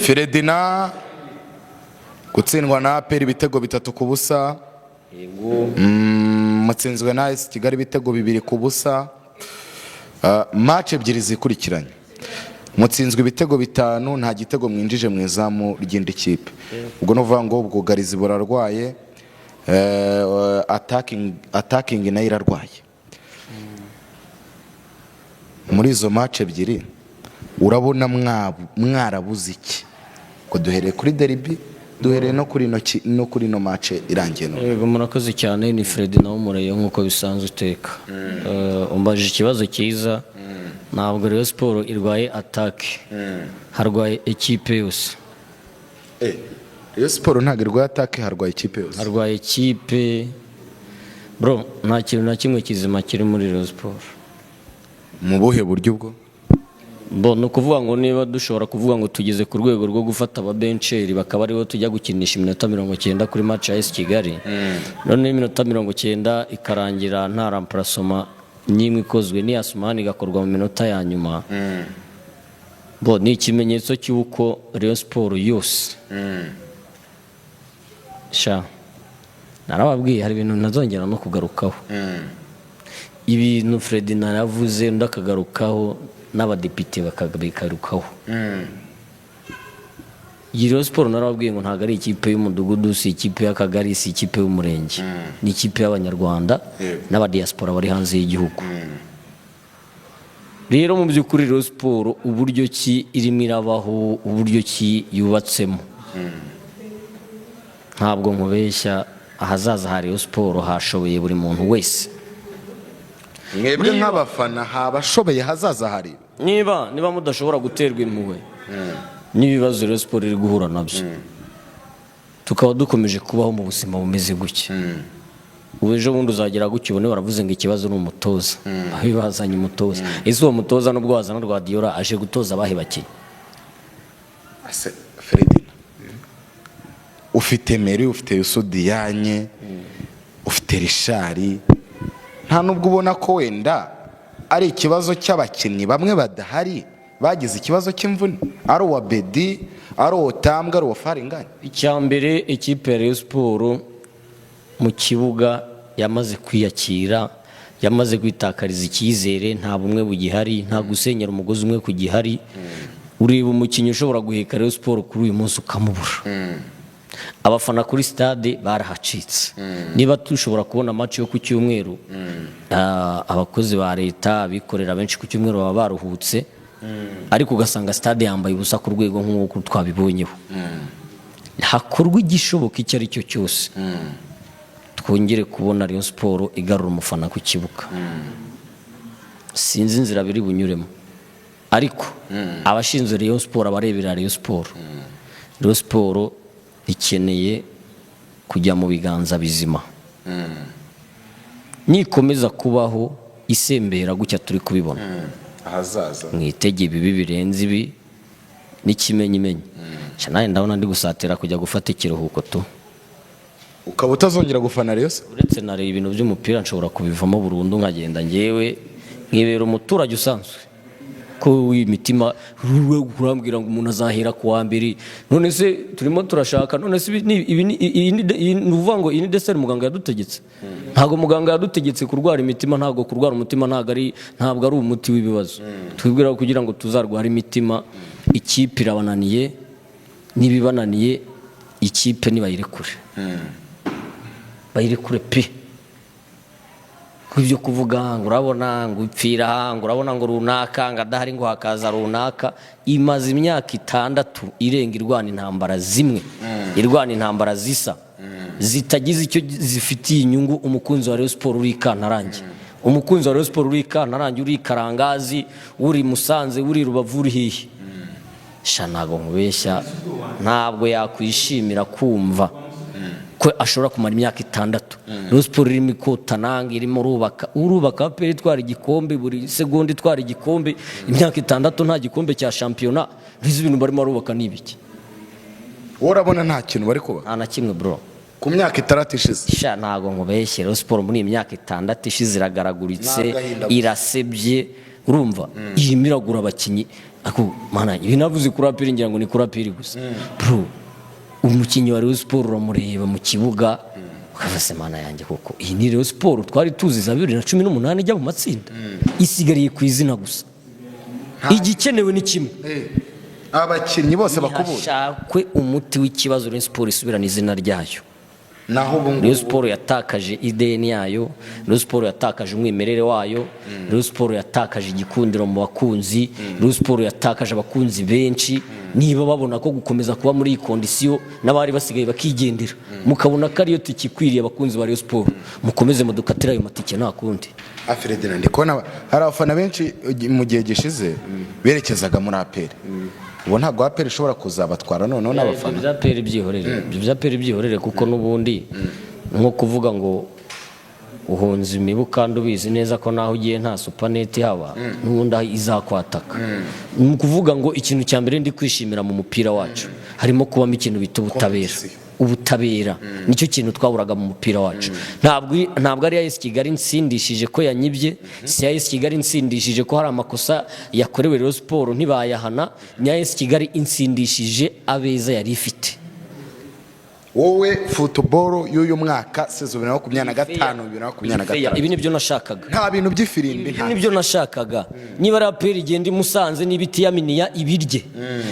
Ferdinand gutsindwa na APR ibitego 3-0. Mutsinzwe na AS Kigali ibitego 2-0. Match ebyiri zikurikiranye mutsinzwe ibitego 5 nta gitego mwinjije mu izamu ry'indi kipe. Ubwo novuga ngo ubwugarizi burarwaye, attacking nayo irarwaye. Muri izo match ebyiri urabona mwarabuze iki? Ko duhereye kuri derby, duhereye no kuri no match irangiye no. Yego murakoze cyane. Ni Ferdinand umureye nkuko bisanzwe uteka. Umbaje ikibazo cyiza. Ntabwo Rayon Sport irwaye attack, harwaye equipe yose. Rayon Sport ntabwo irwaye attack, harwaye equipe yose. Harwaye equipe bro, nta kintu na kimwe kizima kiri muri Rayon Sport. Mu buhe buryo bwo? Bo no kuvuga ngo niba dushobora kuvuga ngo tugeze ku rwego rwo gufata aba bencheri bakaba aribo tujya gukinisha iminota 90 kuri match ya AS Kigali, none iminota 90 ikarangira nta remplacement nyimwe ikozwe ni Asmani gakorwa mu minota ya nyuma. Bo ni ikimenyetso cy'uko Rayon Sport yose sha narababwiye hari ibintu nazongera no kugarukaho. Ibintu Ferdinand yavuze ndakagarukaho n'abadepite bakagarukaho. Rayon Sport narababwiye ngo ntago ari ikipe y'umudugudu, si ikipe y'akagari, si ikipe y'umurenge, ni ikipe y'abanyarwanda n'abadiaspora bari hanze y'igihugu. Rero mu by'ukuri Rayon Sport uburyo ki irimo irabaho, uburyo ki yubatsemo, ntabwo nkubeshya ahazaza ha Rayon Sport hashoboye buri muntu wese. Mwebwe nk'abafana habashoboye hazaza hari niba mudashobora guterwa impuhwe n'ibibazo Rayon Sport iri guhura nabyo, tukaba dukomeje kubaho mu buzima bumeze gutya. Ubejo bundi uzagera gutyo ubone baravuze ngo ikibazo ni umutoza, abibazanye umutoza. Ese uwo mutoza nubwo wazana rwa Diora aje gutoza abahe bakinnyi? Ase Ferdinand ufite Meri, ufite Yusudiyanye, ufite Rishari, nta nubwo ubona ko wenda ari ikibazo cy'abakinnyi bamwe badahari bagize ikibazo cy'imvune, ari uwa Bedi, ari uwa Tambwe, ari uwa Faringani. Icyambere ekipe ya Rayon Sport mu kibuga yamaze kwiyakira, yamaze kwitakariza icyizere, nta bumwe bugihari, nta gusenyera umugozi umwe kugihari. Ureba umukinnyi ushobora guheka Rayon Sport kuri uyu munsi ukamubura. Abafana kuri stade barahacitse. Niba tushobora kubona match yo ku cyumweru, abakozi ba leta bikorera benshi ku cyumweru baba baruhutse, ariko ugasanga stade yambaye ubusa ku rwego nk'uko twabibonyeho. Hakorwa igishoboka icyo ari cyo cyose twongere kubona Rayon Sport igarura umufana ku kibuga. Sinzi inzira biri bunyuremo, ariko abashinzwe Rayon Sport, abarebera Rayon Sport, Rayon Sport ikeneye kujya mu biganza bizima. Nikomeza kubaho isembera gutya turi kubibona ahazaza mwitege bibi birenze ibi n'ikimenyimenyi. Cyane ndabona ndi gusatira kujya gufata ikiruhuko tu, ukaba utazongera gufana Rayon. Uretse nare ibintu by'umupira nshobora kubivamo burundu nkagenda ngewe nkibera umuturage usanzwe ko imitima kurambwira ngo umuntu azahera ku wa mbere. None se turimo turashaka, none se ibi nuvuga ngo ini desert muganga yadutegetse? Ntago muganga yadutegetse kurwara imitima, ntago kurwara umutima ntago ari umuti w'ibibazo. Twibwira kugira ngo tuzarwara imitima. Ikipe irabananiye, nibibananiye ikipe nibayirekure, bayirekure pe. Kubyo kuvuga ngo urabona ngo upfira, ngo urabona ngo runaka ngadahari ngo hakaza runaka, imaze imyaka 6 irenga irwana intambara zimwe, irwana intambara zisa, zitagize icyo zifitiye inyungu umukunzi wa Rayon Sport uri Kantarange. Umukunzi wa Rayon Sport uri Kantarange, uri Karangazi, uri Musanze, uri Rubavu, uri hihi. Shanago nkubeshya ntabwo yakwishimira kumva ko ashobora kumara imyaka 6. Rayon Sport irimo ikotananga, irimo urubaka pe itwara igikombe buri segonda, itwara igikombe imyaka 6 nta gikombe cya shampiyona. Bizi ibintu barimo arubaka nibiki? Urabona nta kintu bari kuba nta na kimwe bro. Ku myaka 6 ishize sha ntago nkubeshye Rayon Sport muri imyaka 6 ishize iragaraguritse, irasebye. urumva iyi miragura abakinnyi ako mana ibi navuze kuri APR ngira ngo ni kuri APR gusa bro umukinnyi wa Rayon Sport uramureba mu kibuga ukavase mana yanjye koko iyi ni Rayon Sport twari tuzi za 2018 ijya mu matsinda isigariye ku izina gusa igikenewe ni kimwe abakinnyi bose bakubura hashakwe umuti w'ikibazo Rayon Sport isubirana izina ryayo naho ubu Rayon Sport yatakaje ideni yayo Rayon Sport yatakaje umwimerere wayo Rayon Sport yatakaje igikundiro mu bakunzi Rayon Sport yatakaje abakunzi benshi niba babona ko gukomeza kuba muri iyi kondisiyo n'abari basigaye bakigendera mukabona ko ariyo tikikwiriye abakunzi ba Rayon Sport mukomeze mudukatira ayo matike nta kundi Ferdinand ndikona hari abafana benshi mu gihe gishize berekezaga muri APR ubu ntabwo APR ishobora kuzabatwara noneho n'abafana bya APR byihorere kuko n'ubundi nko kuvuga ngo uhunze imibu kandi ubizi neza ko naho ugiye nta supaneti haba n'ubundi izakwataka ni ukuvuga ngo ikintu cya mbere ndi kwishimira mu mupira wacu harimo kubamo ikintu bita ubutabera nicyo kintu twaburaga mu mupira wacu ntabwo ari AS Kigali nsindishije ko yanyibye si AS Kigali nsindishije ko hari amakosa yakorewe Rayon Sport ntibayahana ni AS Kigali insindishije abeza yari ifite wowe football y'uyu mwaka season 2025-2026 ibi nibyo nashakaga nta bintu by'ifirimbi ibi nibyo nashakaga niba ari APR igenda imusanze n'ibiti yaminiya ibirye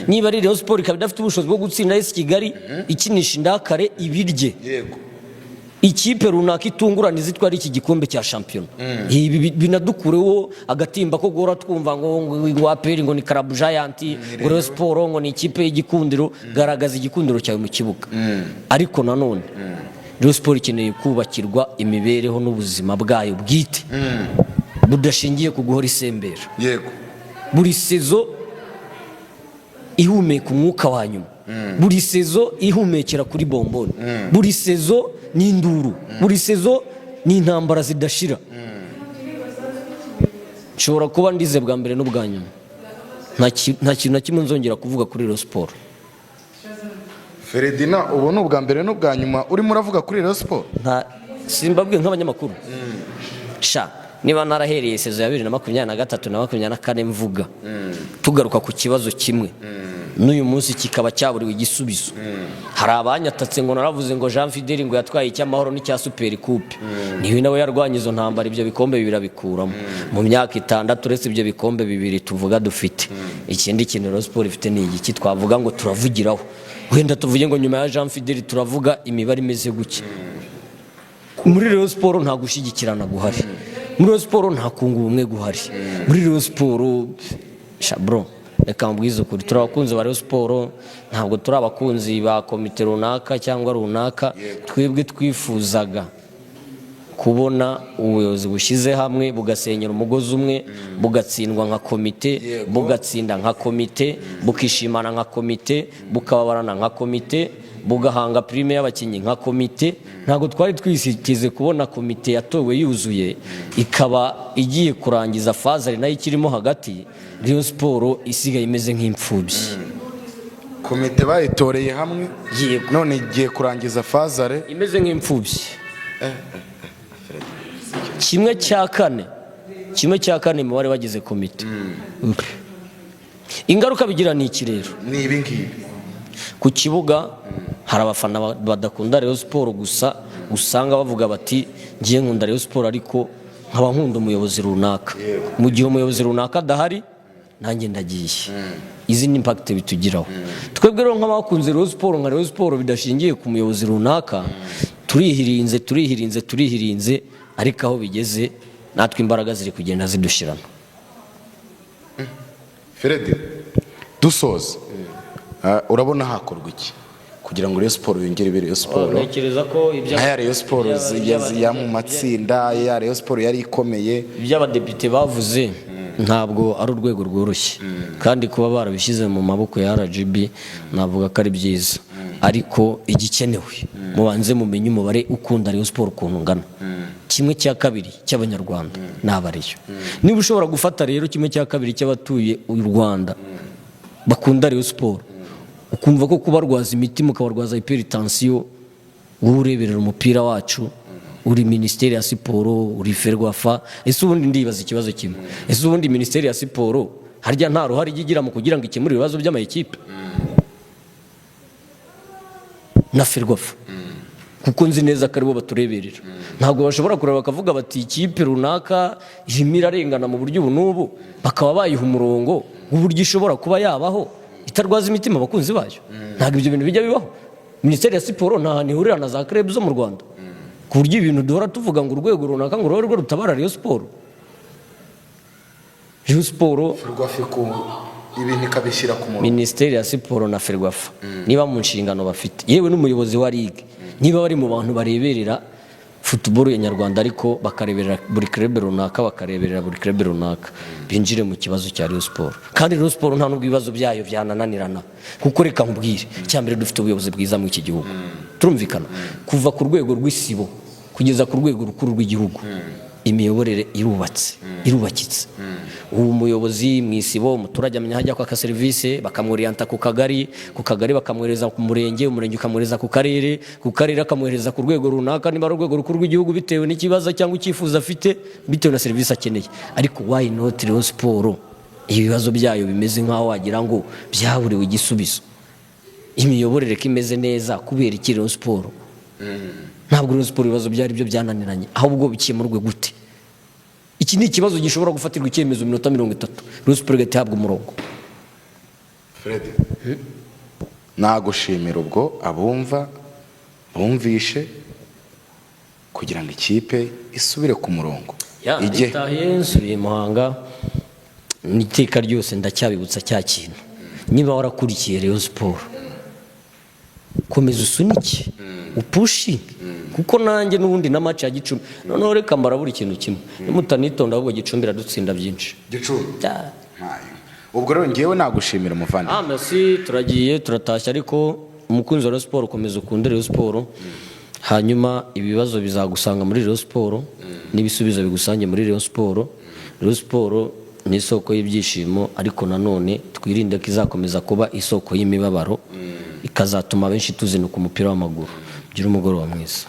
niba ari Rayon Sport ikaba idafite ubushobozi bwo gutsinda AS Kigali ikinisha indakare ibirye yego ikipe runaka itungurana izitwara iki gikombe cya champion ibi binadukureho agatimba ko gora twumva ngo APR ngo ni Club Giant ngo Rayon Sport ngo ni ikipe y'igikundiro garagaza igikundiro cyawe mu kibuga ariko nanone Rayon Sport ikeneye kubakirwa imibereho n'ubuzima bwayo bwite budashingiye ku guhora isembera yego buri sezo ihumeka umwuka wa nyuma buri sezo ihumekera kuri bomboni buri sezo ni induru buri sezo ni intambara zidashira nshobora kuba ndize bwa mbere n'ubwa nyuma nta kintu na kimwe nzongera kuvuga kuri Rayon Sport Ferdinand ubu ni ubwa mbere n'ubwa nyuma urimo uravuga kuri Rayon Sport simbabwiye nk'abanyamakuru niba narahereye sezo ya 2023 na 2024 mvuga tugaruka ku kibazo kimwe n'uyu munsi kikaba cyaburiwe igisubizo hari abanyatatse ngo naravuze ngo Jean Fidel ngo yatwaye icy'amahoro n'icya Super Coupe niwe nawe yarwanye izo ntambara ibyo bikombe bibiri bikuramo mu myaka 6 uretse ibyo bikombe bibiri tuvuga dufite ikindi kintu Rayon Sport ifite ni iki twavuga ngo turavugiraho wenda tuvuge ngo nyuma ya Jean Fidel turavuga imibare imeze guki muri Rayon Sport nta gushigikirana guhari muri Rayon Sport nta kunga ubumwe guhari muri Rayon Sport shabro reka mbwize ukuri turabakunzi ba Rayon Sport ntabwo turi abakunzi ba komite runaka cyangwa runaka twebwe twifuzaga kubona ubuyobozi bushize hamwe bugasenyera umugozi umwe bugatsindwa nka komite bugatsinda nka komite bukishimana nka komite bukababarana nka komite bugahanga prime y'abakinnyi nka komite ntabwo twari twisikize kubona komite yatowe yuzuye ikaba igiye kurangiza fazari nayo ikirimo hagati Rayon Sport isigaye imeze nk'imfubyi komite bayitoreye hamwe none igiye kurangiza fazare imeze nk'imfubyi kimwe cya kane mu bari bagize komite ingaruka bigira ni iki rero ni ibi ngibi ku kibuga hari abafana badakunda Rayon Sport gusa usanga bavuga bati ngiye nkunda Rayon Sport ariko nkaba nkunda umuyobozi runaka mu gihe umuyobozi runaka adahari nanjye ndagiye izi ni impact bitugiraho twebwe rero nk'abakunze Rayon Sport nka Rayon Sport bidashingiye ku muyobozi runaka turihirinze ariko aho bigeze natwe imbaraga ziri kugenda zidushirana Fred dusoza urabona hakorwa iki kugira ngo Rayon Sport yongere ibe Rayon Sport ntekereza ko ibya Rayon Sport ya mu matsinda ya Rayon Sport yari ikomeye iby'abadepite bavuze ntabwo ari urwego rworoshye kandi kuba barabishyize mu maboko ya RGB navuga ko ari byiza ariko igikenewe mubanze mumenye umubare ukunda Rayon Sport ukuntu ungana 1/2 cy'abanyarwanda nabariyo niba ushobora gufata rero 1/2 cy'abatuye u Rwanda bakunda Rayon Sport ukumva ko kubarwaza imitima ukabarwaza hypertension wowe ureberera umupira wacu uri minisiteri ya siporo, uri ferwafa. Ese ubundi ndibaza ikibazo kimwe, ese ubundi minisiteri ya siporo harya nta ruhare igira mu kugira ngo ikemure ibibazo by'amayikipe na ferwafa? Kuko nzi neza ko aribo batureberera. Ntabwo bashobora kureba bakavuga bati ikipe runaka irimo irarengana mu buryo ubu n'ubu, bakaba bayiha umurongo w'uburyo ishobora kuba yabaho itarwaza imitima abakunzi bayo. Ntabwo ibyo bintu bijya bibaho. Minisiteri ya siporo nta hantu ihurira na za club zo mu Rwanda, ku buryo ibintu duhora tuvuga ngo urwego runaka ngo rwo rutabara Rayon Sport. Rayon Sport ibintu ikabishyira ku murongo. Minisiteri ya siporo na ferwafa niba mu nshingano bafite, yewe n'umuyobozi wa ligue, niba bari mu bantu bareberera football ya Nyarwanda ariko bakareberera buri club runaka, bakareberera buri club runaka, binjire mu kibazo cya Rayon Sport. Kandi Rayon Sport nta n'ubwo ibibazo byayo byanananirana, kuko reka nkubwire, cyambere dufite ubuyobozi bwiza mu iki gihugu. Turumvikana kuva ku rwego rw'isibo kugeza ku rwego rukuru rw'igihugu, imiyoborere irubakitse. Ubu muyobozi mu isibo, umuturage amenya hajya kwaka serivisi, bakamworienta ku kagari bakamwohereza ku umurenge ukamwohereza ku karere akamwohereza ku rwego runaka, niba ari urwego rukuru rw'igihugu, bitewe n'ikibazo cyangwa icyifuzo afite, bitewe na serivisi akeneye. Ariko why not Rayon Sport ibibazo byayo bimeze nk'aho wagira ngo byaburiwe igisubizo? Imiyoborere ko imeze neza kubera iki Rayon Sport? Ntabwo Rayon Sport ibibazo byari byo byananiranye, ahubwo bikemurwe gute? Iki ni ikibazo gishobora gufatirwa icyemezo minota 30 Rayon Sport igahabwa umurongo. Fred, nagushimira ubwo abumva bumvishe kugira ngo ikipe isubire ku murongo. Itahiye nsubiye Muhanga, n'iteka ryose ndacyabibutsa cya kintu. Niba warakurikiye Rayon Sport, komeza usunike upushi, kuko nanjye n'ubundi na match ya Gicumbi noneho reka mbara buri kintu kimwe, nimutanitonda ahubwo Gicumbi iradutsinda byinshi. Gicumbi ubwo rero ngewe nagushimira umuvandimwe. Merci, turagiye turatashya, ariko umukunzi wa Rayon Sport komeza ukunde Rayon Sport, hanyuma ibibazo bizagusanga muri Rayon Sport n'ibisubizo bigusange muri Rayon Sport. Rayon Sport ni isoko y'ibyishimo, ariko nanone twirinde ko izakomeza kuba isoko y'imibabaro, ikazatuma benshi tuzinuka umupira w'amaguru. Gira umugoroba mwiza.